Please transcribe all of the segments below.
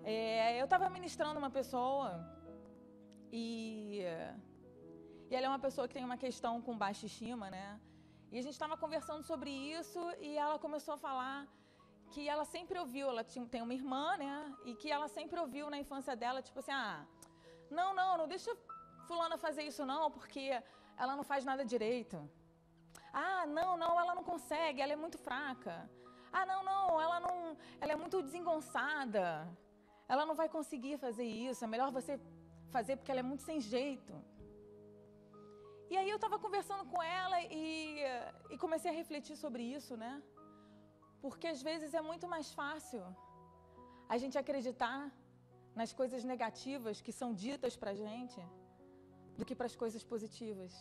Eu estava ministrando uma pessoa e ela é uma pessoa que tem uma questão com baixa estima, né? E a gente estava conversando sobre isso e ela começou a falar que ela sempre ouviu, tem uma irmã, né? E que ela sempre ouviu na infância dela, tipo assim, não deixa fulana fazer isso não, porque ela não faz nada direito. Não, ela não consegue, ela é muito fraca. Ela é muito desengonçada. Ela não vai conseguir fazer isso, é melhor você fazer porque ela é muito sem jeito. E aí eu estava conversando com ela e comecei a refletir sobre isso, né? Porque às vezes é muito mais fácil a gente acreditar nas coisas negativas que são ditas pra gente do que para as coisas positivas.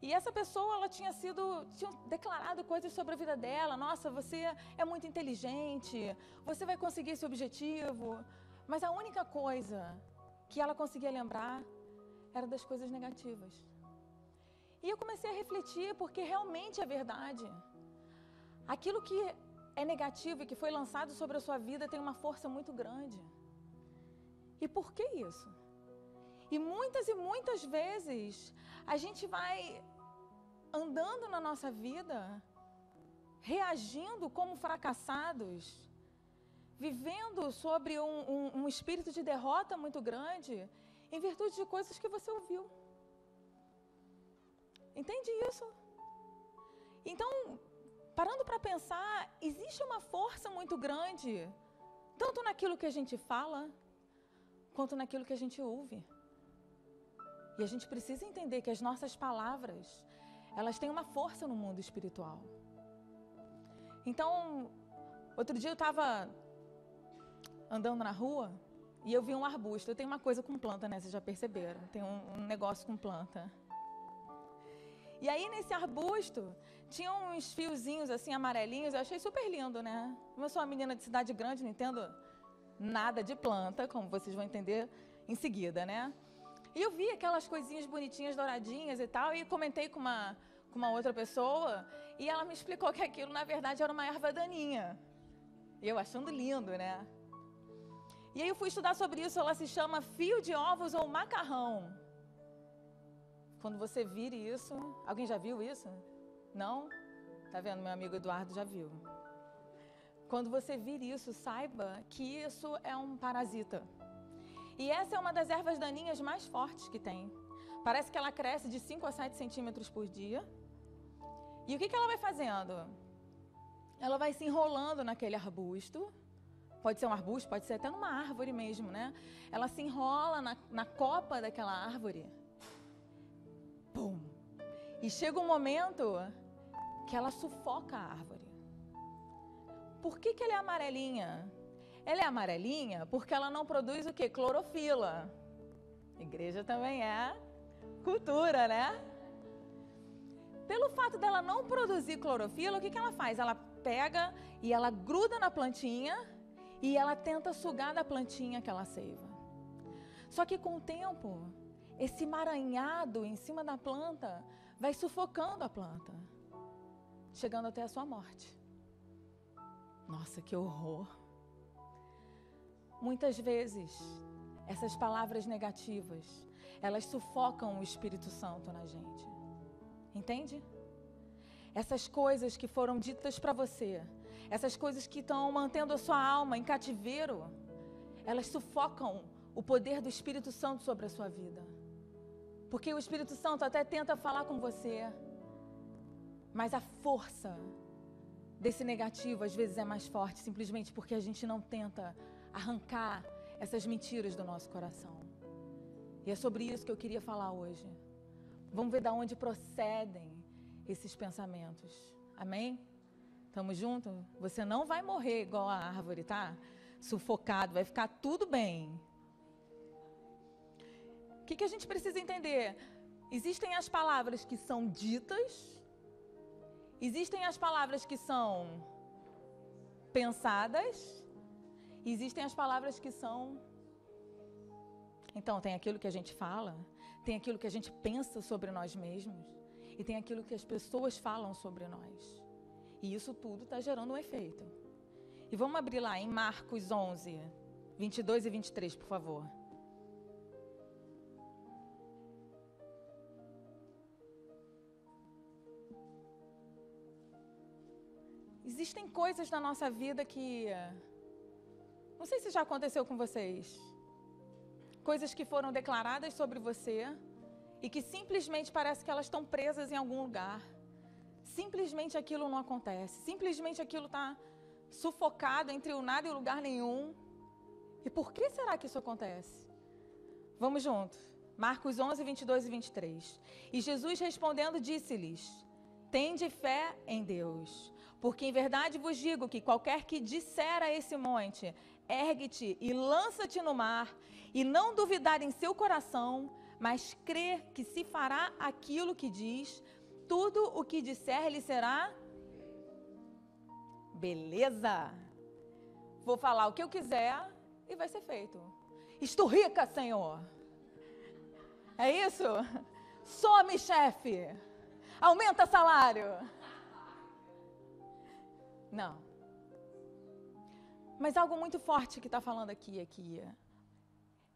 E essa pessoa, ela tinha declarado coisas sobre a vida dela. Nossa, você é muito inteligente, você vai conseguir esse objetivo. Mas a única coisa que ela conseguia lembrar era das coisas negativas. E eu comecei a refletir, porque realmente é verdade. Aquilo que é negativo e que foi lançado sobre a sua vida tem uma força muito grande. E por que isso? E muitas vezes a gente vai andando na nossa vida, reagindo como fracassados, vivendo sobre um espírito de derrota muito grande, em virtude de coisas que você ouviu. Entende isso? Então, parando para pensar, existe uma força muito grande, tanto naquilo que a gente fala, quanto naquilo que a gente ouve. E a gente precisa entender que as nossas palavras, elas têm uma força no mundo espiritual. Então, outro dia eu estava andando na rua e eu vi um arbusto. Eu tenho uma coisa com planta, né? Vocês já perceberam? Tem um negócio com planta. E aí, nesse arbusto, tinha uns fiozinhos assim, amarelinhos. Eu achei super lindo, né? Como eu sou uma menina de cidade grande, não entendo nada de planta, como vocês vão entender em seguida, né? E eu vi aquelas coisinhas bonitinhas, douradinhas e tal, e comentei com uma outra pessoa, e ela me explicou que aquilo, na verdade, era uma erva daninha. E eu achando lindo, né? E aí eu fui estudar sobre isso, ela se chama fio de ovos ou macarrão. Quando você vire isso... Alguém já viu isso? Não? Tá vendo? Meu amigo Eduardo já viu. Quando você vir isso, saiba que isso é um parasita. E essa é uma das ervas daninhas mais fortes que tem. Parece que ela cresce de 5 a 7 centímetros por dia. E o que ela vai fazendo? Ela vai se enrolando naquele arbusto. Pode ser um arbusto, pode ser até numa árvore mesmo, né? Ela se enrola na copa daquela árvore. Pum! E chega um momento que ela sufoca a árvore. Por que ela é amarelinha? Ela é amarelinha porque ela não produz o quê? Clorofila. Igreja também é cultura, né? Pelo fato dela não produzir clorofila, o que ela faz? Ela pega e ela gruda na plantinha e ela tenta sugar da plantinha aquela seiva. Só que com o tempo, esse emaranhado em cima da planta vai sufocando a planta, chegando até a sua morte. Nossa, que horror! Muitas vezes, essas palavras negativas, elas sufocam o Espírito Santo na gente. Entende? Essas coisas que foram ditas para você, essas coisas que estão mantendo a sua alma em cativeiro, elas sufocam o poder do Espírito Santo sobre a sua vida. Porque o Espírito Santo até tenta falar com você, mas a força desse negativo às vezes é mais forte, simplesmente porque a gente não tenta arrancar essas mentiras do nosso coração. E é sobre isso que eu queria falar hoje. Vamos ver de onde procedem esses pensamentos. Amém? Tamo junto? Você não vai morrer igual a árvore, tá? Sufocado, vai ficar tudo bem. O que a gente precisa entender? Existem as palavras que são ditas, existem as palavras que são pensadas, existem as palavras que são... Então, tem aquilo que a gente fala, tem aquilo que a gente pensa sobre nós mesmos, e tem aquilo que as pessoas falam sobre nós. E isso tudo está gerando um efeito. E vamos abrir lá em Marcos 11. 22 e 23, por favor. Existem coisas na nossa vida que... Não sei se já aconteceu com vocês. Coisas que foram declaradas sobre você e que simplesmente parece que elas estão presas em algum lugar. Simplesmente aquilo não acontece. Simplesmente aquilo está sufocado entre o nada e o lugar nenhum. E por que será que isso acontece? Vamos juntos. Marcos 11, 22 e 23. E Jesus respondendo disse-lhes: tende fé em Deus, porque em verdade vos digo que qualquer que disser a esse monte, ergue-te e lança-te no mar, e não duvidar em seu coração, mas crer que se fará aquilo que diz, tudo o que disser lhe será... Beleza! Vou falar o que eu quiser e vai ser feito. Estou rica, Senhor. É isso? Some, chefe. Aumenta salário. Não. Mas algo muito forte que está falando aqui.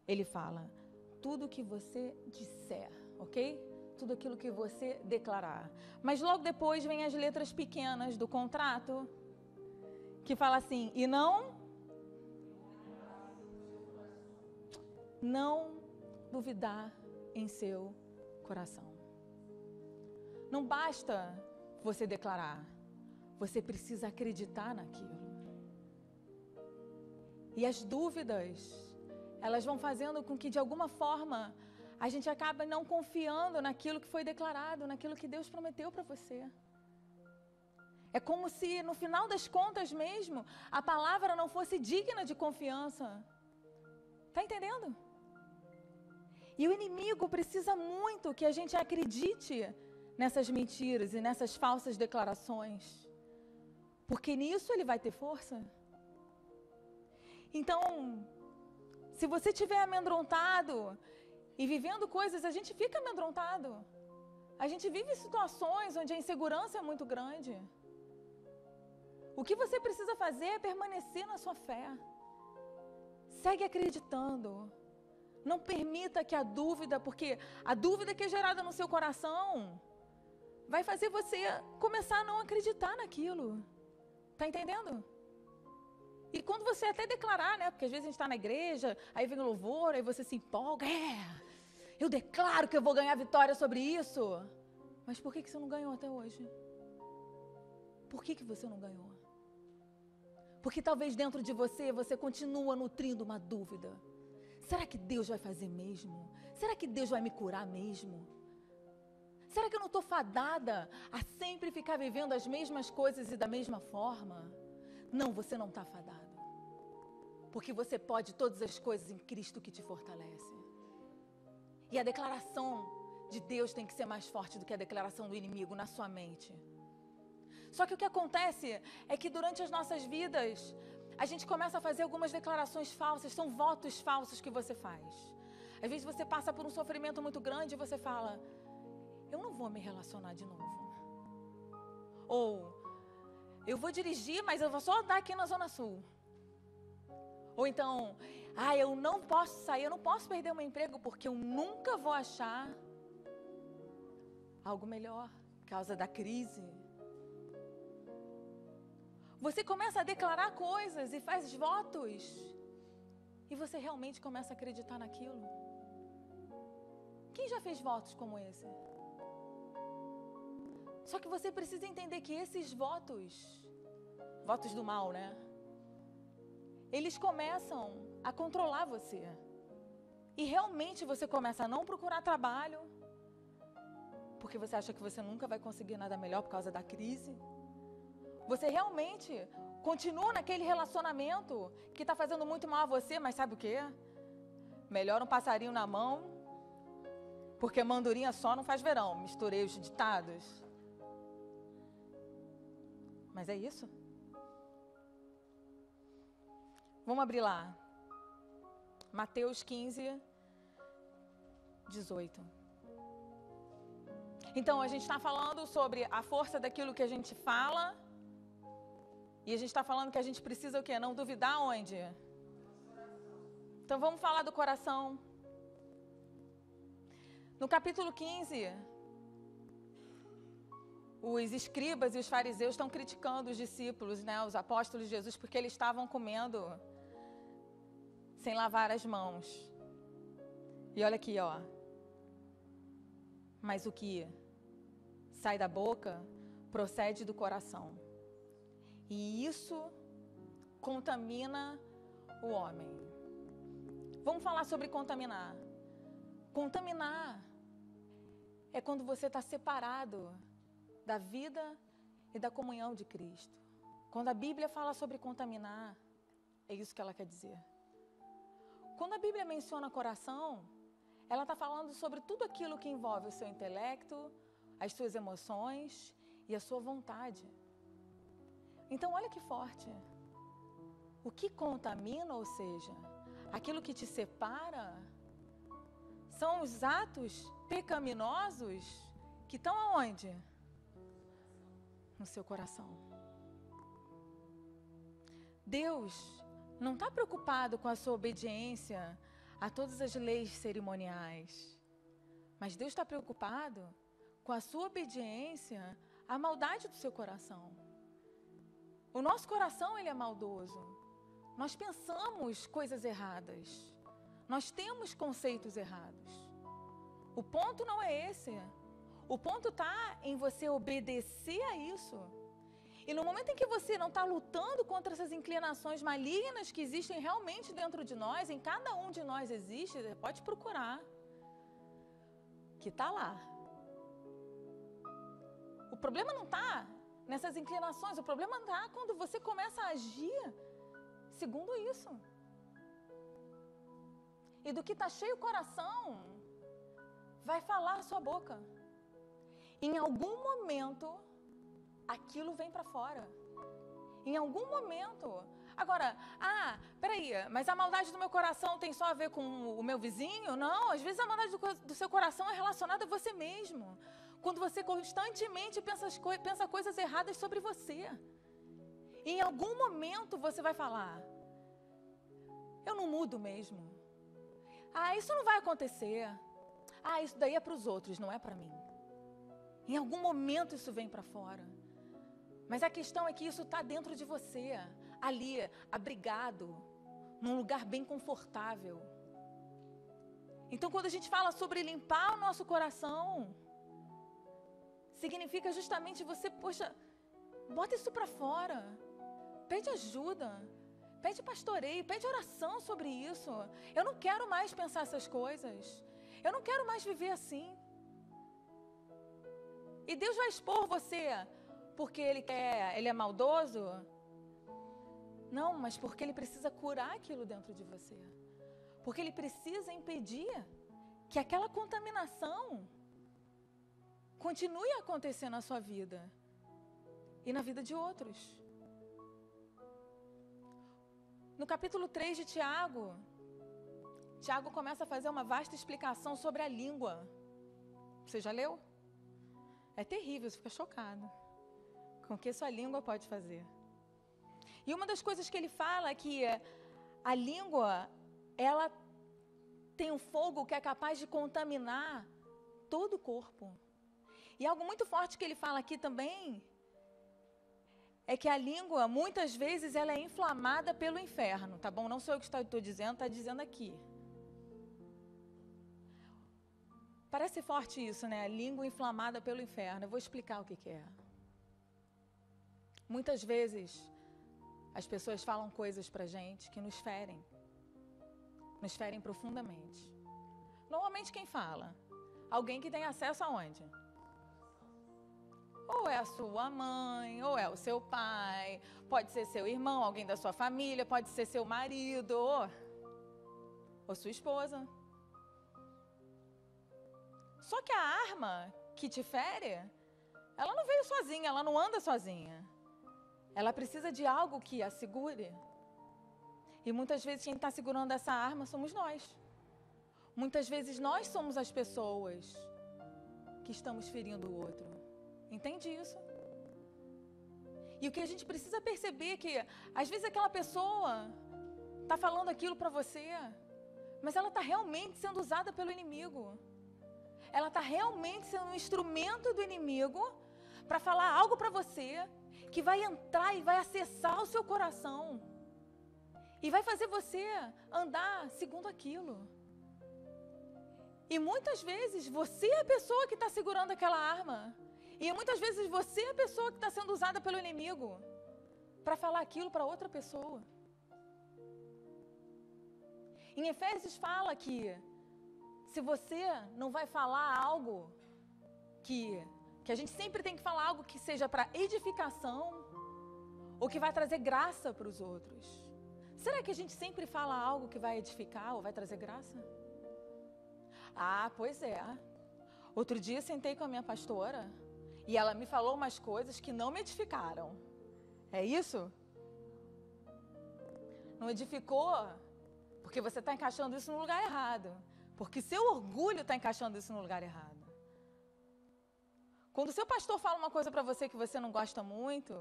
Ele fala, tudo que você disser, ok? Tudo aquilo que você declarar. Mas logo depois vem as letras pequenas do contrato, que fala assim, e não duvidar em seu coração. Não basta você declarar, você precisa acreditar naquilo. E as dúvidas, elas vão fazendo com que de alguma forma a gente acabe não confiando naquilo que foi declarado, naquilo que Deus prometeu para você. É como se no final das contas mesmo, a palavra não fosse digna de confiança. Está entendendo? E o inimigo precisa muito que a gente acredite nessas mentiras e nessas falsas declarações. Porque nisso ele vai ter força. Então, se você estiver amedrontado e vivendo coisas, a gente fica amedrontado. A gente vive situações onde a insegurança é muito grande. O que você precisa fazer é permanecer na sua fé. Segue acreditando. Não permita que a dúvida, porque a dúvida que é gerada no seu coração vai fazer você começar a não acreditar naquilo. Tá entendendo? E quando você até declarar, né? Porque às vezes a gente está na igreja, aí vem o louvor, aí você se empolga. Eu declaro que eu vou ganhar vitória sobre isso. Mas por que você não ganhou até hoje? Por que você não ganhou? Porque talvez dentro de você, você continua nutrindo uma dúvida. Será que Deus vai fazer mesmo? Será que Deus vai me curar mesmo? Será que eu não estou fadada a sempre ficar vivendo as mesmas coisas e da mesma forma? Não, você não está fadado. Porque você pode todas as coisas em Cristo que te fortalece. E a declaração de Deus tem que ser mais forte do que a declaração do inimigo na sua mente. Só que o que acontece é que durante as nossas vidas, a gente começa a fazer algumas declarações falsas, são votos falsos que você faz. Às vezes você passa por um sofrimento muito grande e você fala, eu não vou me relacionar de novo. Ou, eu vou dirigir, mas eu vou só andar aqui na Zona Sul. Ou então, eu não posso sair, eu não posso perder o meu emprego porque eu nunca vou achar algo melhor por causa da crise. Você começa a declarar coisas e faz votos. E você realmente começa a acreditar naquilo. Quem já fez votos como esse? Só que você precisa entender que esses votos do mal, né? Eles começam a controlar você. E realmente você começa a não procurar trabalho, porque você acha que você nunca vai conseguir nada melhor por causa da crise. Você realmente continua naquele relacionamento que está fazendo muito mal a você, mas sabe o quê? Melhor um passarinho na mão, porque mandurinha só não faz verão. Misturei os ditados. Mas é isso. Vamos abrir lá. Mateus 15, 18. Então, a gente está falando sobre a força daquilo que a gente fala. E a gente está falando que a gente precisa o quê? Não duvidar onde? Então vamos falar do coração. No capítulo 15, os escribas e os fariseus estão criticando os discípulos, né, os apóstolos de Jesus, porque eles estavam comendo sem lavar as mãos. E olha aqui, ó. Mas o que sai da boca procede do coração. E isso contamina o homem. Vamos falar sobre contaminar. Contaminar é quando você está separado da vida e da comunhão de Cristo. Quando a Bíblia fala sobre contaminar, é isso que ela quer dizer. Quando a Bíblia menciona coração, ela está falando sobre tudo aquilo que envolve o seu intelecto, as suas emoções e a sua vontade. Então, olha que forte. O que contamina, ou seja, aquilo que te separa, são os atos pecaminosos que estão aonde? No seu coração. Deus não está preocupado com a sua obediência a todas as leis cerimoniais, mas Deus está preocupado com a sua obediência à maldade do seu coração. O nosso coração, ele é maldoso. Nós pensamos coisas erradas. Nós temos conceitos errados. O ponto não é esse. O ponto está em você obedecer a isso. E no momento em que você não está lutando contra essas inclinações malignas que existem realmente dentro de nós, em cada um de nós existe, pode procurar, que está lá. O problema não está nessas inclinações, o problema está quando você começa a agir segundo isso. E do que está cheio o coração, vai falar a sua boca. Em algum momento, aquilo vem para fora. Em algum momento. Agora, peraí, mas a maldade do meu coração tem só a ver com o meu vizinho? Não, às vezes a maldade do seu coração é relacionada a você mesmo. Quando você constantemente pensa coisas erradas sobre você. Em algum momento você vai falar, eu não mudo mesmo. Isso não vai acontecer. Isso daí é para os outros, não é para mim. Em algum momento isso vem para fora. Mas a questão é que isso está dentro de você, ali, abrigado, num lugar bem confortável. Então, quando a gente fala sobre limpar o nosso coração, significa justamente você, bota isso para fora. Pede ajuda, pede pastoreio, pede oração sobre isso. Eu não quero mais pensar essas coisas. Eu não quero mais viver assim. E Deus vai expor você porque Ele é maldoso? Não, mas porque Ele precisa curar aquilo dentro de você. Porque Ele precisa impedir que aquela contaminação continue a acontecer na sua vida e na vida de outros. No capítulo 3 de Tiago, Tiago começa a fazer uma vasta explicação sobre a língua. Você já leu? É terrível, você fica chocado com o que sua língua pode fazer. E uma das coisas que ele fala é que a língua, ela tem um fogo que é capaz de contaminar todo o corpo. E algo muito forte que ele fala aqui também é que a língua, muitas vezes, ela é inflamada pelo inferno, tá bom? Não sou eu que estou dizendo, está dizendo aqui. Parece forte isso, né? A língua inflamada pelo inferno. Eu vou explicar o que é. Muitas vezes, as pessoas falam coisas pra gente que nos ferem profundamente. Normalmente quem fala? Alguém que tem acesso aonde? Ou é a sua mãe, ou é o seu pai, pode ser seu irmão, alguém da sua família, pode ser seu marido, ou sua esposa. Só que a arma que te fere, ela não veio sozinha, ela não anda sozinha. Ela precisa de algo que a segure. E muitas vezes quem está segurando essa arma somos nós. Muitas vezes nós somos as pessoas que estamos ferindo o outro. Entende isso? E o que a gente precisa perceber é que, às vezes, aquela pessoa está falando aquilo para você mas ela está realmente sendo usada pelo inimigo. Ela está realmente sendo um instrumento do inimigo para falar algo para você que vai entrar e vai acessar o seu coração e vai fazer você andar segundo aquilo. E muitas vezes você é a pessoa que está segurando aquela arma. E muitas vezes você é a pessoa que está sendo usada pelo inimigo para falar aquilo para outra pessoa. Em Efésios fala que se você não vai falar algo que a gente sempre tem que falar algo que seja para edificação ou que vai trazer graça para os outros. Será que a gente sempre fala algo que vai edificar ou vai trazer graça? Ah, pois é. Outro dia sentei com a minha pastora e ela me falou umas coisas que não me edificaram. É isso? Não edificou porque você está encaixando isso no lugar errado. Porque seu orgulho está encaixando isso no lugar errado. Quando o seu pastor fala uma coisa para você que você não gosta muito,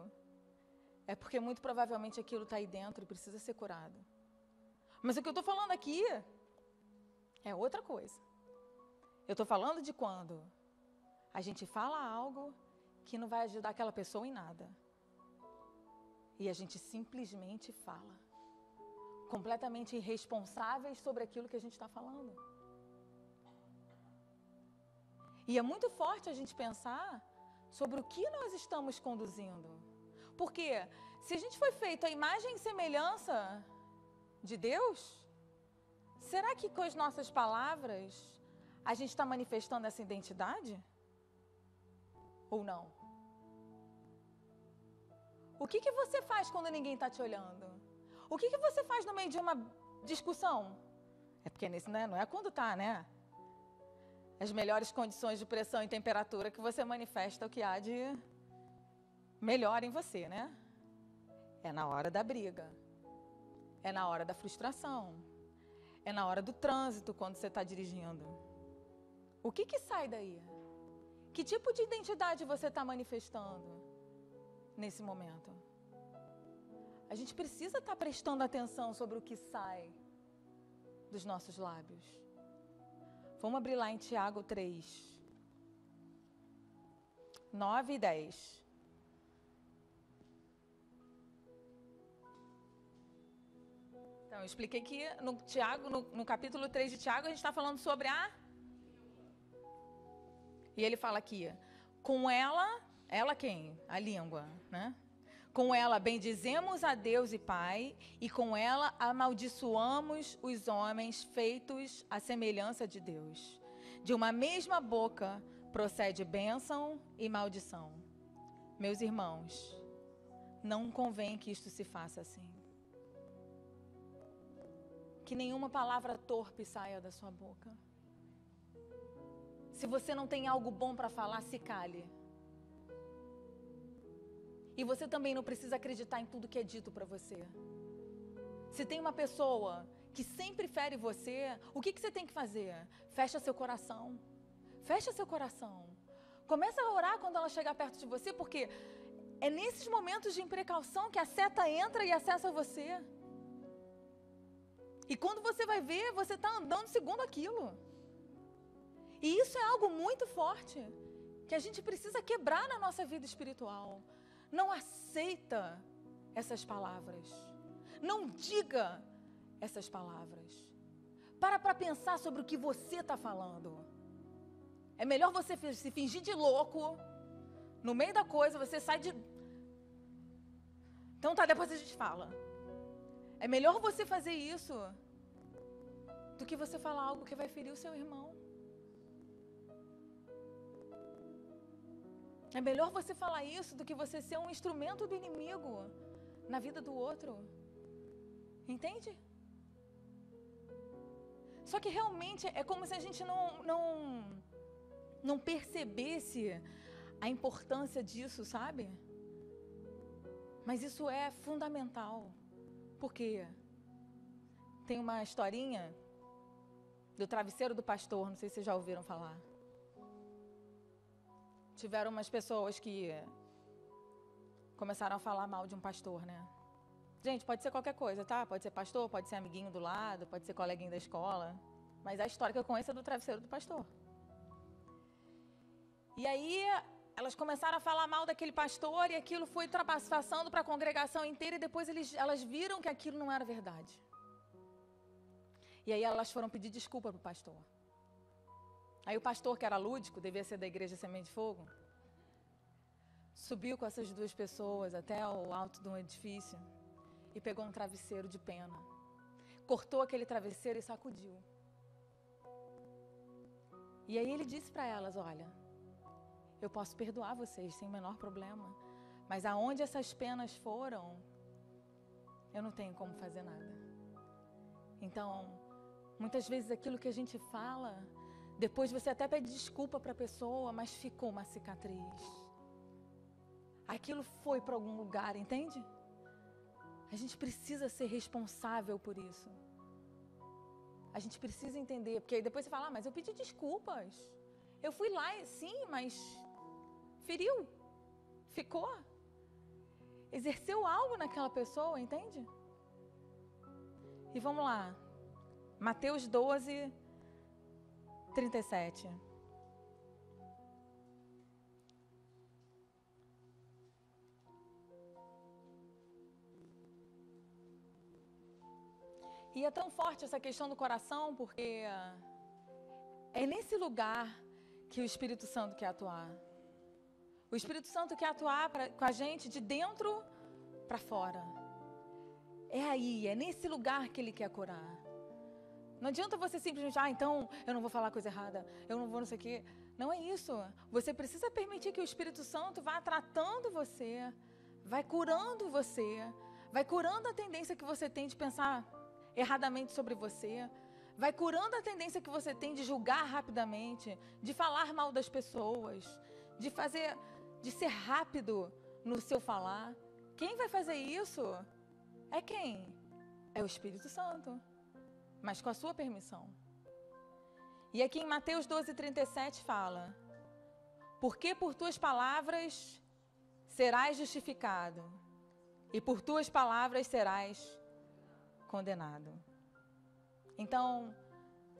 é porque muito provavelmente aquilo está aí dentro e precisa ser curado. Mas o que eu estou falando aqui é outra coisa. Eu estou falando de quando a gente fala algo que não vai ajudar aquela pessoa em nada. E a gente simplesmente fala. Completamente irresponsáveis sobre aquilo que a gente está falando. E é muito forte a gente pensar sobre o que nós estamos conduzindo. Porque se a gente foi feito à imagem e semelhança de Deus, será que com as nossas palavras a gente está manifestando essa identidade? Ou não? O que você faz quando ninguém está te olhando? O que você faz no meio de uma discussão? É porque nesse, né, não é quando está, né? As melhores condições de pressão e temperatura que você manifesta o que há de melhor em você, né? É na hora da briga. É na hora da frustração. É na hora do trânsito, quando você está dirigindo. O que sai daí? Que tipo de identidade você está manifestando nesse momento? A gente precisa estar prestando atenção sobre o que sai dos nossos lábios. Vamos abrir lá em Tiago 3, 9 e 10. Então, eu expliquei que no Tiago, no capítulo 3 de Tiago, a gente está falando sobre E ele fala aqui, com ela quem? A língua, né? Com ela bendizemos a Deus e Pai, e com ela amaldiçoamos os homens feitos à semelhança de Deus. De uma mesma boca procede bênção e maldição. Meus irmãos, não convém que isto se faça assim. Que nenhuma palavra torpe saia da sua boca. Se você não tem algo bom para falar, se cale. E você também não precisa acreditar em tudo que é dito para você. Se tem uma pessoa que sempre fere você, o que você tem que fazer? Fecha seu coração. Fecha seu coração. Começa a orar quando ela chegar perto de você, porque é nesses momentos de imprecaução que a seta entra e acessa você. E quando você vai ver, você está andando segundo aquilo. E isso é algo muito forte, que a gente precisa quebrar na nossa vida espiritual. Não aceita essas palavras. Não diga essas palavras. Para pensar sobre o que você está falando. É melhor você se fingir de louco. No meio da coisa, você sai de... Então tá, depois a gente fala. É melhor você fazer isso do que você falar algo que vai ferir o seu irmão. É melhor você falar isso do que você ser um instrumento do inimigo na vida do outro. Entende? Só que realmente é como se a gente não percebesse a importância disso, sabe? Mas isso é fundamental. Por quê? Tem uma historinha do travesseiro do pastor, não sei se vocês já ouviram falar. Tiveram umas pessoas que começaram a falar mal de um pastor, né? Gente, pode ser qualquer coisa, tá? Pode ser pastor, pode ser amiguinho do lado, pode ser coleguinho da escola. Mas a história que eu conheço é do travesseiro do pastor. E aí, elas começaram a falar mal daquele pastor e aquilo foi passando para a congregação inteira e depois elas viram que aquilo não era verdade. E aí elas foram pedir desculpa para o pastor. Aí o pastor, que era lúdico, devia ser da igreja Semente de Fogo, subiu com essas duas pessoas até o alto de um edifício e pegou um travesseiro de pena. Cortou aquele travesseiro e sacudiu. E aí ele disse para elas, olha, eu posso perdoar vocês sem o menor problema, mas aonde essas penas foram, eu não tenho como fazer nada. Então, muitas vezes aquilo que a gente fala, depois você até pede desculpa para a pessoa, mas ficou uma cicatriz. Aquilo foi para algum lugar, entende? A gente precisa ser responsável por isso. A gente precisa entender, porque depois você fala, mas eu pedi desculpas. Eu fui lá, sim, mas feriu, ficou. Exerceu algo naquela pessoa, entende? E vamos lá. Mateus 12, 37. E é tão forte essa questão do coração, porque é nesse lugar que o Espírito Santo quer atuar. O Espírito Santo quer atuar com a gente de dentro para fora. É aí, é nesse lugar que Ele quer curar. Não adianta você simplesmente, então eu não vou falar coisa errada, eu não vou não sei o quê. Não é isso. Você precisa permitir que o Espírito Santo vá tratando você, vai curando você, vai curando a tendência que você tem de pensar erradamente sobre você, vai curando a tendência que você tem de julgar rapidamente, de falar mal das pessoas, de ser rápido no seu falar. Quem vai fazer isso? É quem? É o Espírito Santo, mas com a sua permissão. E aqui em Mateus 12, 37 fala, porque por tuas palavras serás justificado, e por tuas palavras serás condenado. Então,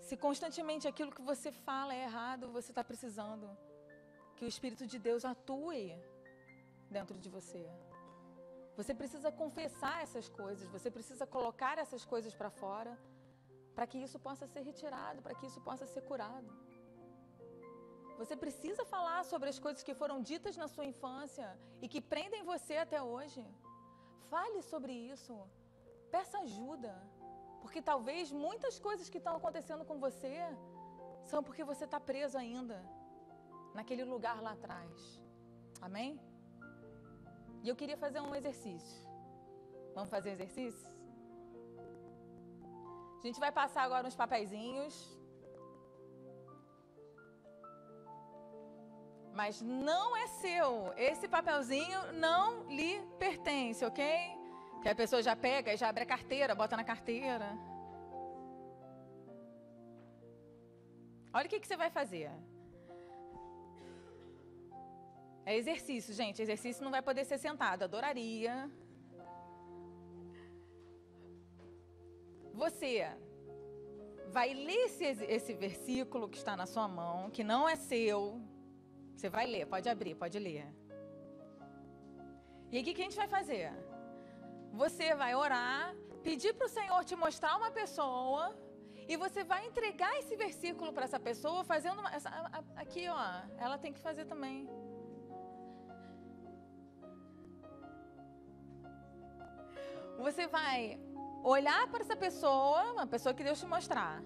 se constantemente aquilo que você fala é errado, você está precisando que o Espírito de Deus atue dentro de você. Você precisa confessar essas coisas, você precisa colocar essas coisas para fora, para que isso possa ser retirado, para que isso possa ser curado. Você precisa falar sobre as coisas que foram ditas na sua infância e que prendem você até hoje. Fale sobre isso. Peça ajuda, porque talvez muitas coisas que estão acontecendo com você são porque você está preso ainda naquele lugar lá atrás. Amém? E eu queria fazer um exercício. Vamos fazer um exercício? A gente vai passar agora uns papeizinhos. Mas não é seu. Esse papelzinho não lhe pertence, ok? Que a pessoa já pega e já abre a carteira, bota na carteira. Olha o que você vai fazer. É exercício, gente. Exercício não vai poder ser sentado. Adoraria. Você vai ler esse versículo que está na sua mão, que não é seu. Você vai ler, pode abrir, pode ler. E aí o que a gente vai fazer? Você vai orar, pedir para o Senhor te mostrar uma pessoa e você vai entregar esse versículo para essa pessoa fazendo aqui, ó, ela tem que fazer também. Você vai olhar para essa pessoa, uma pessoa que Deus te mostrar.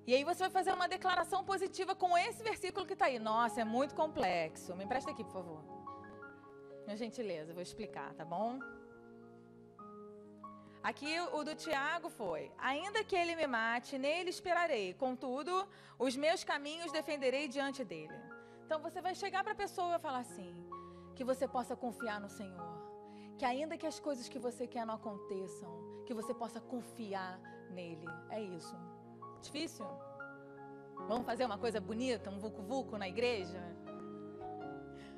E aí você vai fazer uma declaração positiva com esse versículo que está aí. Nossa, é muito complexo. Me empresta aqui, por favor. Minha gentileza, vou explicar, tá bom? Aqui o do Tiago foi, ainda que ele me mate, nele esperarei, contudo, os meus caminhos defenderei diante dele. Então você vai chegar para a pessoa e falar assim, que você possa confiar no Senhor, que ainda que as coisas que você quer não aconteçam, que você possa confiar nele, é isso. Difícil? Vamos fazer uma coisa bonita, um vucu-vucu na igreja?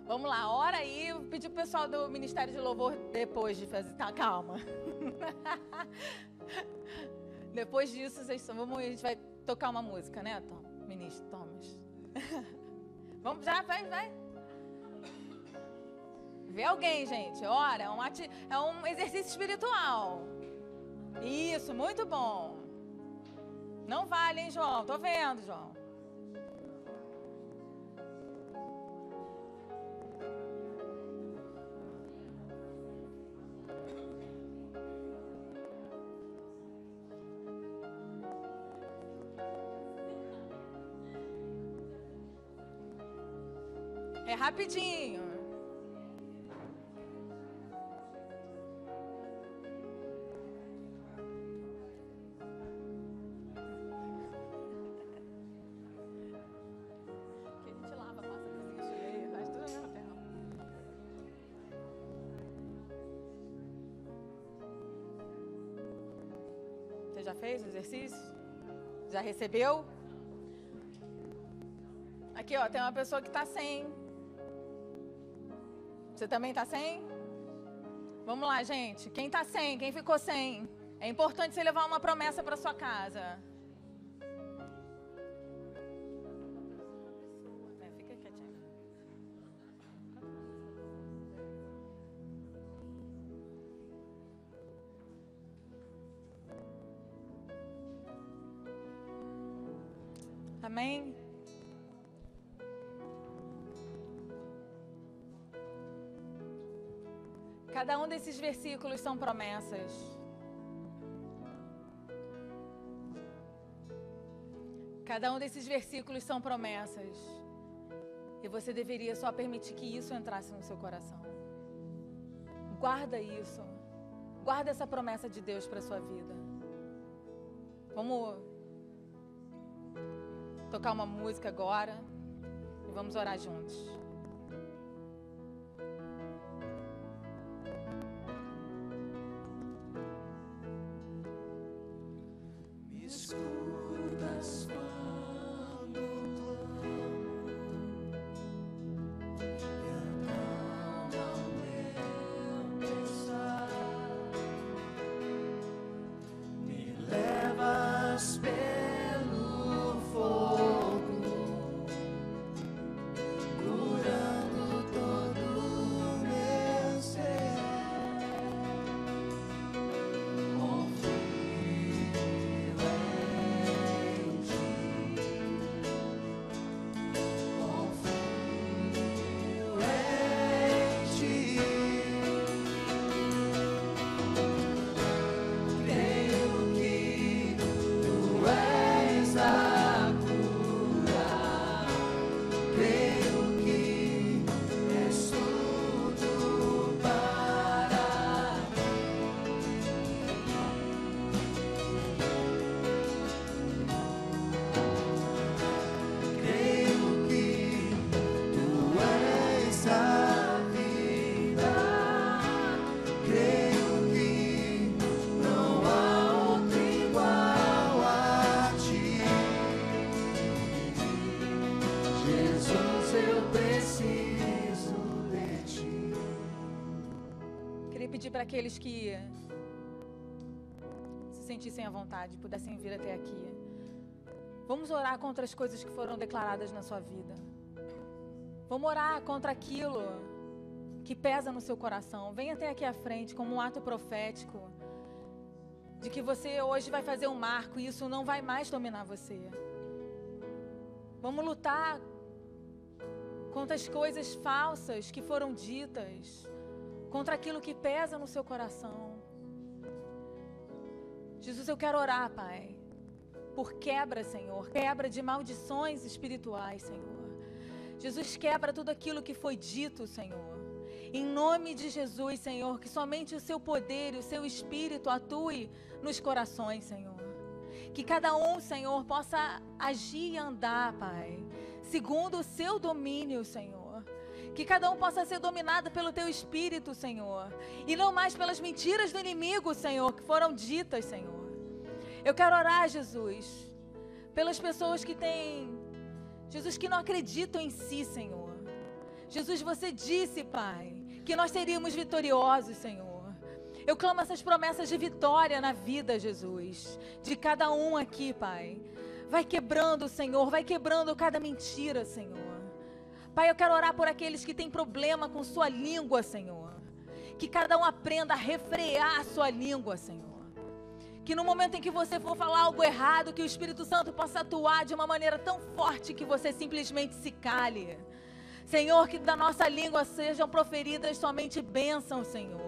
Vamos lá, ora aí. Vou pedir pro pessoal do Ministério de Louvor depois de fazer. Tá, calma. Depois disso, a gente vai tocar uma música, né, Tom? Ministro Thomas. Vamos já, vai. Vê alguém, gente. Ora, é um exercício espiritual. Isso, muito bom. Não vale, hein, João? Tô vendo, João. É rapidinho. Que a gente lava, passa a cozinha cheia, faz tudo ao mesmo tempo. Você já fez o exercício? Já recebeu? Aqui, ó, tem uma pessoa que está sem. Você também está sem? Vamos lá, gente. Quem está sem? Quem ficou sem? É importante você levar uma promessa para sua casa. Fica quietinho. Amém? Cada um desses versículos são promessas. Cada um desses versículos são promessas. E você deveria só permitir que isso entrasse no seu coração. Guarda isso. Guarda essa promessa de Deus para a sua vida. Vamos tocar uma música agora e vamos orar juntos. Para aqueles que se sentissem à vontade, pudessem vir até aqui. Vamos orar contra as coisas que foram declaradas na sua vida. Vamos orar contra aquilo que pesa no seu coração. Venha até aqui à frente como um ato profético de que você hoje vai fazer um marco e isso não vai mais dominar você. Vamos lutar contra as coisas falsas que foram ditas, contra aquilo que pesa no seu coração. Jesus, eu quero orar, Pai, por quebra, Senhor, quebra de maldições espirituais, Senhor. Jesus, quebra tudo aquilo que foi dito, Senhor. Em nome de Jesus, Senhor, que somente o seu poder e o seu Espírito atue nos corações, Senhor. Que cada um, Senhor, possa agir e andar, Pai, segundo o seu domínio, Senhor. Que cada um possa ser dominado pelo Teu Espírito, Senhor. E não mais pelas mentiras do inimigo, Senhor, que foram ditas, Senhor. Eu quero orar, Jesus, pelas pessoas que têm, Jesus, que não acreditam em si, Senhor. Jesus, você disse, Pai, que nós seríamos vitoriosos, Senhor. Eu clamo essas promessas de vitória na vida, Jesus, de cada um aqui, Pai. Vai quebrando, Senhor, vai quebrando cada mentira, Senhor. Pai, eu quero orar por aqueles que têm problema com sua língua, Senhor. Que cada um aprenda a refrear a sua língua, Senhor. Que no momento em que você for falar algo errado, que o Espírito Santo possa atuar de uma maneira tão forte que você simplesmente se cale. Senhor, que da nossa língua sejam proferidas somente bênçãos, Senhor.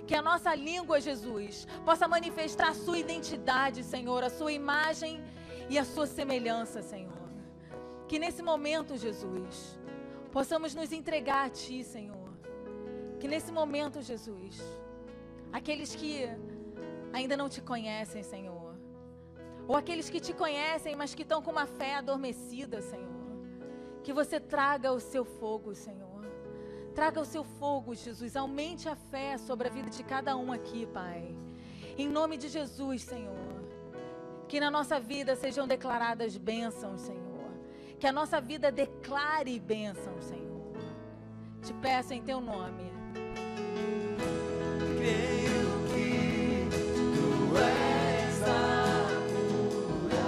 Que a nossa língua, Jesus, possa manifestar a sua identidade, Senhor, a sua imagem e a sua semelhança, Senhor. Que nesse momento, Jesus, possamos nos entregar a Ti, Senhor. Que nesse momento, Jesus, aqueles que ainda não Te conhecem, Senhor, ou aqueles que Te conhecem, mas que estão com uma fé adormecida, Senhor, que você traga o Seu fogo, Senhor. Traga o Seu fogo, Jesus. Aumente a fé sobre a vida de cada um aqui, Pai. Em nome de Jesus, Senhor. Que na nossa vida sejam declaradas bênçãos, Senhor. Que a nossa vida declare bênçãos, Senhor. Te peço em Teu nome. Creio que Tu és a cura.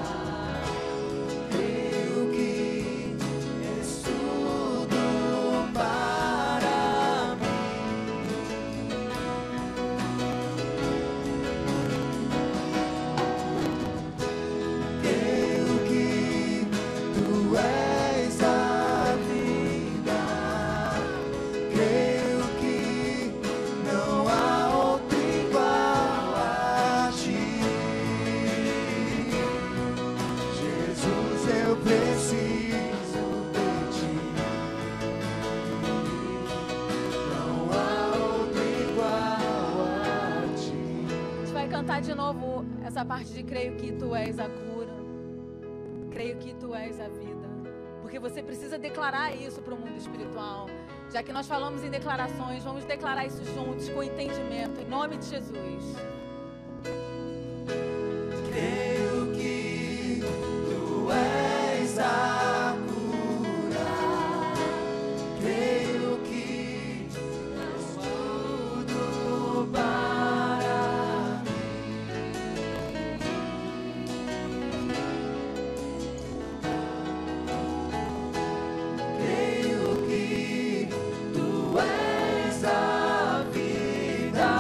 Creio que és tudo para mim. Creio que Tu és a vida. Creio que não há outro igual a Ti. Jesus, eu preciso de Ti. Não há outro igual a Ti. A gente vai cantar de novo essa parte de creio que Tu és a cura. Creio que Tu és a vida. Porque você precisa declarar isso para o mundo espiritual. Já que nós falamos em declarações, vamos declarar isso juntos, com entendimento, em nome de Jesus. Creio que Tu és a cura. Creio que és tudo para mim. Creio que Tu és a vida.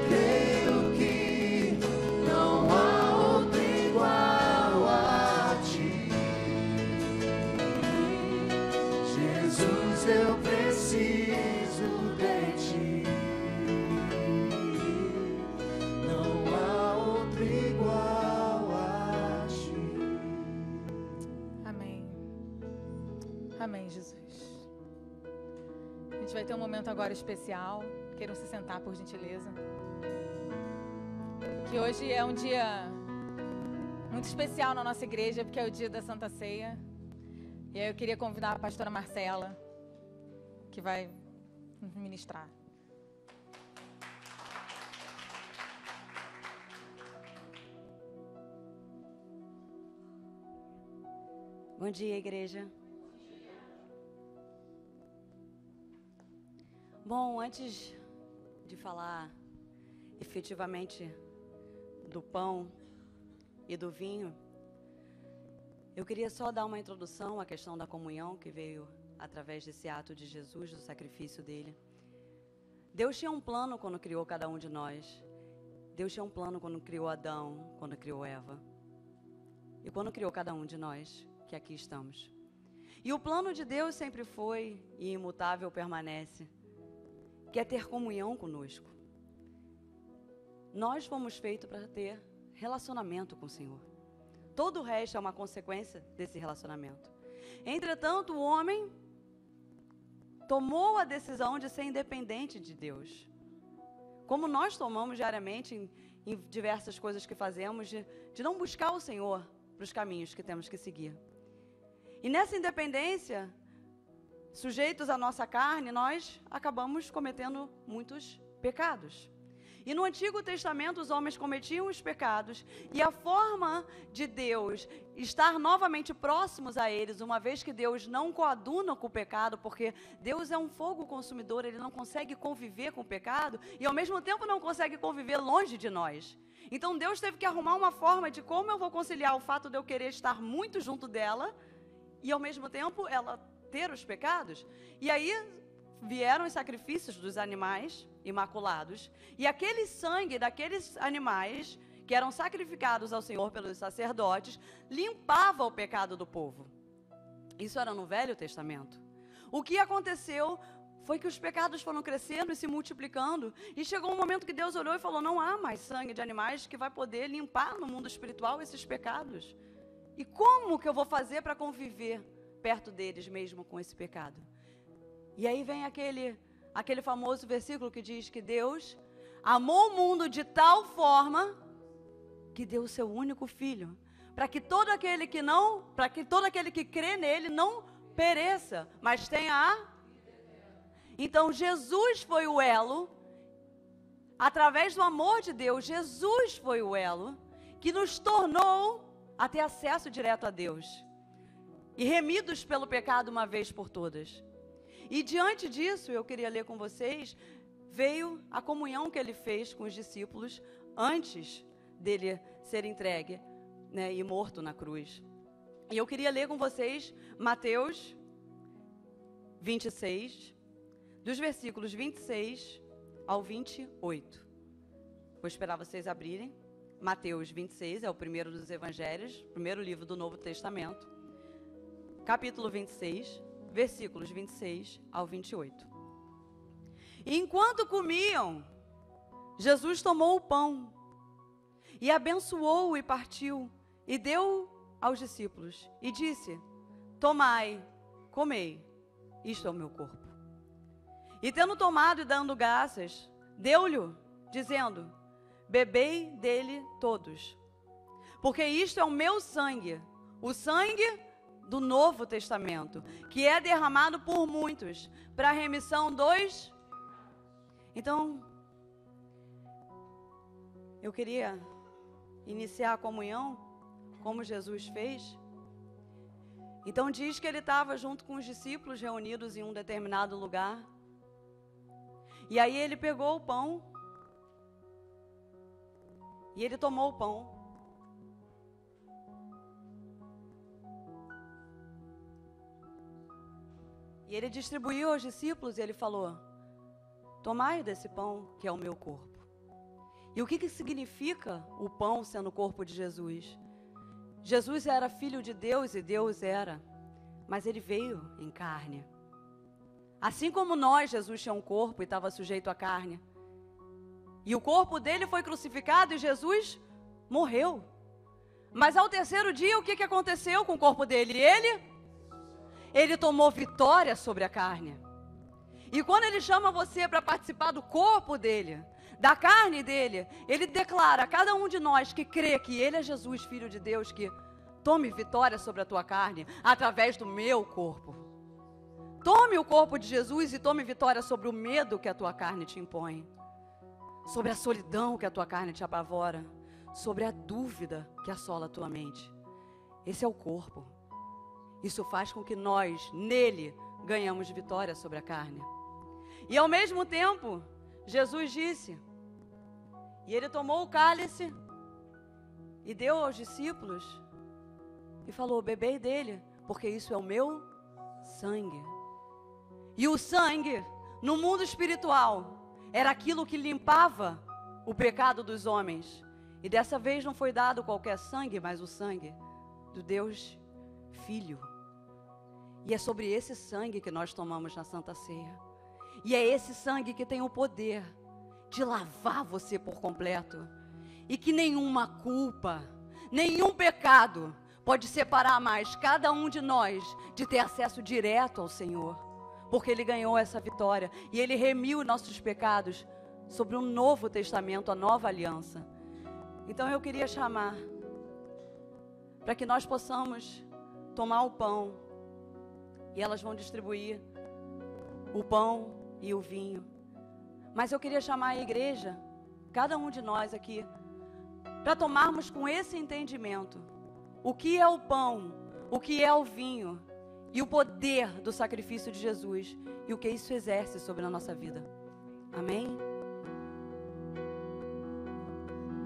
Creio que não há outro igual a Ti. Jesus, eu preciso de Ti. Não há outro igual a Ti. Amém. Amém, Jesus. A gente vai ter um momento agora especial. Queiram se sentar, por gentileza. Que hoje é um dia muito especial na nossa igreja, porque é o dia da Santa Ceia. E aí eu queria convidar a pastora Marcela, que vai nos ministrar. Bom dia, igreja. Bom, antes de falar efetivamente do pão e do vinho, eu queria só dar uma introdução à questão da comunhão que veio através desse ato de Jesus, do sacrifício dele. Deus tinha um plano quando criou cada um de nós. Deus tinha um plano quando criou Adão, quando criou Eva. E quando criou cada um de nós, que aqui estamos. E o plano de Deus sempre foi, e imutável permanece, que é ter comunhão conosco. Nós fomos feitos para ter relacionamento com o Senhor. Todo o resto é uma consequência desse relacionamento. Entretanto, o homem tomou a decisão de ser independente de Deus. Como nós tomamos diariamente em diversas coisas que fazemos, de não buscar o Senhor para os caminhos que temos que seguir. E nessa independência, sujeitos à nossa carne, nós acabamos cometendo muitos pecados. E no Antigo Testamento os homens cometiam os pecados, e a forma de Deus estar novamente próximos a eles, uma vez que Deus não coaduna com o pecado, porque Deus é um fogo consumidor, Ele não consegue conviver com o pecado, e ao mesmo tempo não consegue conviver longe de nós. Então Deus teve que arrumar uma forma de como eu vou conciliar o fato de eu querer estar muito junto dela, e ao mesmo tempo ela ter os pecados. E aí vieram os sacrifícios dos animais imaculados, e aquele sangue daqueles animais que eram sacrificados ao Senhor pelos sacerdotes limpava o pecado do povo. Isso era no Velho Testamento. O que aconteceu foi que os pecados foram crescendo e se multiplicando, e chegou um momento que Deus olhou e falou: não há mais sangue de animais que vai poder limpar no mundo espiritual esses pecados. E como que eu vou fazer para conviver perto deles mesmo com esse pecado? E aí vem aquele famoso versículo que diz que Deus amou o mundo de tal forma que deu o seu único filho, para que todo aquele que crê nele não pereça, mas tenha a... Então Jesus foi o elo, através do amor de Deus, Jesus foi o elo que nos tornou a ter acesso direto a Deus e remidos pelo pecado uma vez por todas. E diante disso, eu queria ler com vocês, veio a comunhão que ele fez com os discípulos antes dele ser entregue, né, e morto na cruz. E eu queria ler com vocês Mateus 26, dos versículos 26 ao 28. Vou esperar vocês abrirem. Mateus 26 é o primeiro dos evangelhos, primeiro livro do Novo Testamento. Capítulo 26, versículos 26 ao 28. E enquanto comiam, Jesus tomou o pão e abençoou-o e partiu e deu aos discípulos e disse: tomai, comei, isto é o meu corpo. E tendo tomado e dando graças, deu-lhe, dizendo: bebei dele todos, porque isto é o meu sangue, o sangue do Novo Testamento, que é derramado por muitos para a remissão dos... Então, eu queria iniciar a comunhão como Jesus fez. Então diz que ele estava junto com os discípulos reunidos em um determinado lugar. E aí ele pegou o pão e ele tomou o pão. E ele distribuiu aos discípulos e ele falou: tomai desse pão que é o meu corpo. E o que significa o pão sendo o corpo de Jesus? Jesus era filho de Deus e Deus era, mas ele veio em carne. Assim como nós, Jesus tinha um corpo e estava sujeito à carne. E o corpo dele foi crucificado e Jesus morreu. Mas ao terceiro dia, o que aconteceu com o corpo dele? Ele tomou vitória sobre a carne. E quando ele chama você para participar do corpo dele, da carne dele, ele declara a cada um de nós que crê que ele é Jesus, Filho de Deus, que tome vitória sobre a tua carne através do meu corpo. Tome o corpo de Jesus e tome vitória sobre o medo que a tua carne te impõe, sobre a solidão que a tua carne te apavora, sobre a dúvida que assola a tua mente. Esse é o corpo. Isso faz com que nós, nele, ganhamos vitória sobre a carne. E ao mesmo tempo, Jesus disse, e ele tomou o cálice e deu aos discípulos e falou: bebei dele, porque isso é o meu sangue. E o sangue, no mundo espiritual, era aquilo que limpava o pecado dos homens. E dessa vez não foi dado qualquer sangue, mas o sangue do Deus Filho. E é sobre esse sangue que nós tomamos na Santa Ceia. E é esse sangue que tem o poder de lavar você por completo. E que nenhuma culpa, nenhum pecado pode separar mais cada um de nós de ter acesso direto ao Senhor. Porque Ele ganhou essa vitória e Ele remiu nossos pecados sobre um novo testamento, a nova aliança. Então eu queria chamar para que nós possamos tomar o pão e elas vão distribuir o pão e o vinho. Mas eu queria chamar a igreja, cada um de nós aqui, para tomarmos com esse entendimento o que é o pão, o que é o vinho e o poder do sacrifício de Jesus e o que isso exerce sobre a nossa vida. Amém?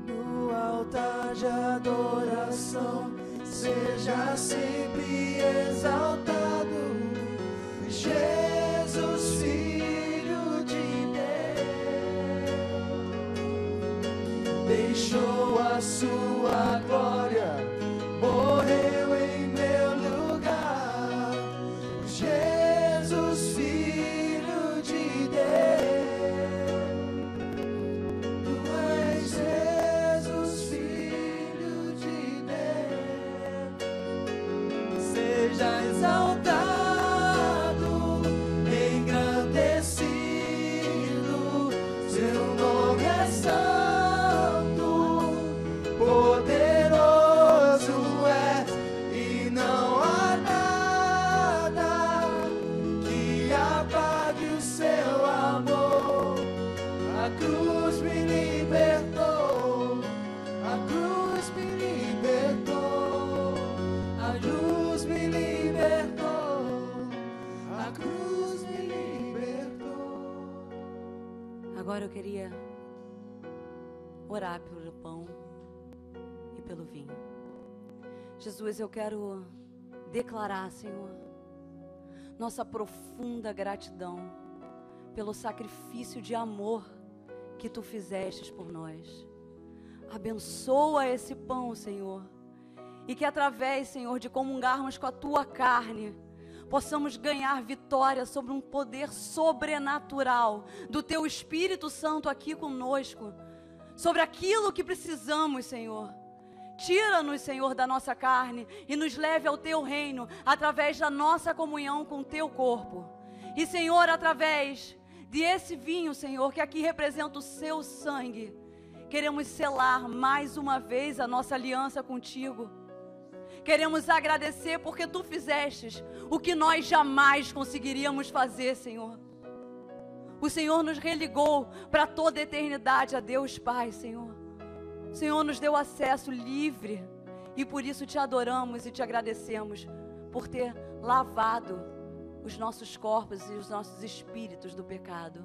No altar de adoração, seja sempre exaltado, Jesus, Filho de Deus, deixou a sua glória, morreu em meu lugar, Jesus, Filho de Deus, tu és Jesus, Filho de Deus, seja exaltado, engrandecido, seu nome é santo, poderoso é, e não há nada que apague o seu amor. A cruz me libertou, a cruz me libertou, a cruz me libertou, a cruz me libertou. Agora eu queria orar pelo pão e pelo vinho. Jesus, eu quero declarar, Senhor, nossa profunda gratidão pelo sacrifício de amor que Tu fizestes por nós. Abençoa esse pão, Senhor, e que através, Senhor, de comungarmos com a Tua carne, possamos ganhar vitória sobre um poder sobrenatural do Teu Espírito Santo aqui conosco, sobre aquilo que precisamos, Senhor. Tira-nos, Senhor, da nossa carne e nos leve ao Teu reino, através da nossa comunhão com o Teu corpo. E, Senhor, através desse vinho, Senhor, que aqui representa o Seu sangue, queremos selar mais uma vez a nossa aliança contigo. Queremos agradecer porque Tu fizestes o que nós jamais conseguiríamos fazer, Senhor. O Senhor nos religou para toda a eternidade a Deus Pai, Senhor. O Senhor nos deu acesso livre e por isso Te adoramos e Te agradecemos por ter lavado os nossos corpos e os nossos espíritos do pecado.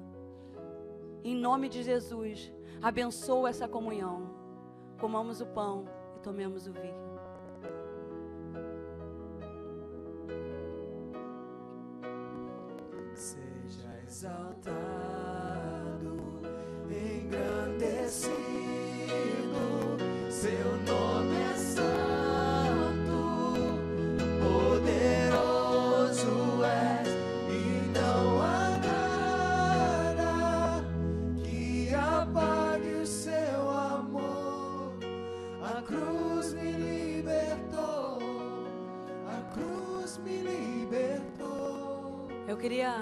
Em nome de Jesus, abençoa essa comunhão. Comamos o pão e tomemos o vinho. Seja exaltado, engrandecido, seu nome é santo, poderoso é, e não há nada que apague o seu amor. A cruz me libertou, a cruz me libertou. Eu queria,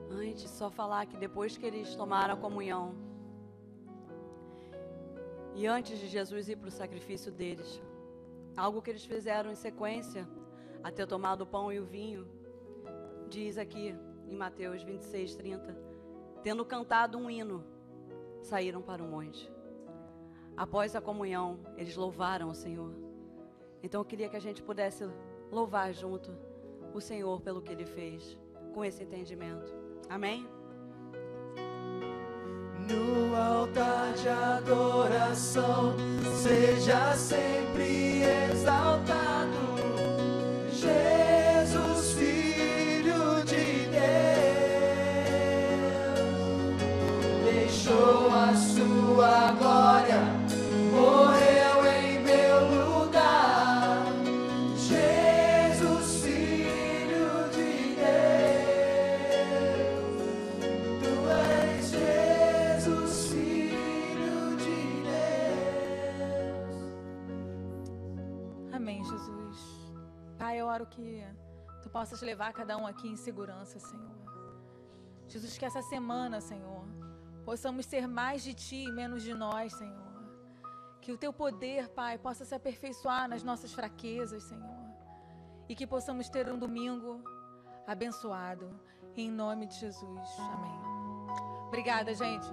antes, só falar que depois que eles tomaram a comunhão, e antes de Jesus ir para o sacrifício deles, algo que eles fizeram em sequência, a ter tomado o pão e o vinho, diz aqui em Mateus 26:30, tendo cantado um hino, saíram para o monte. Após a comunhão, eles louvaram o Senhor. Então eu queria que a gente pudesse louvar junto o Senhor pelo que Ele fez, com esse entendimento. Amém? No altar de adoração, seja sempre exaltado, Jesus, Filho de Deus, deixou a sua glória, morreu em meu lugar, Jesus, Filho de Deus, tu és Jesus, Filho de Deus. Amém, Jesus. Pai, eu oro que Tu possas levar cada um aqui em segurança, Senhor. Jesus, que essa semana, Senhor, possamos ser mais de Ti e menos de nós, Senhor. Que o Teu poder, Pai, possa se aperfeiçoar nas nossas fraquezas, Senhor. E que possamos ter um domingo abençoado. Em nome de Jesus. Amém. Obrigada, gente.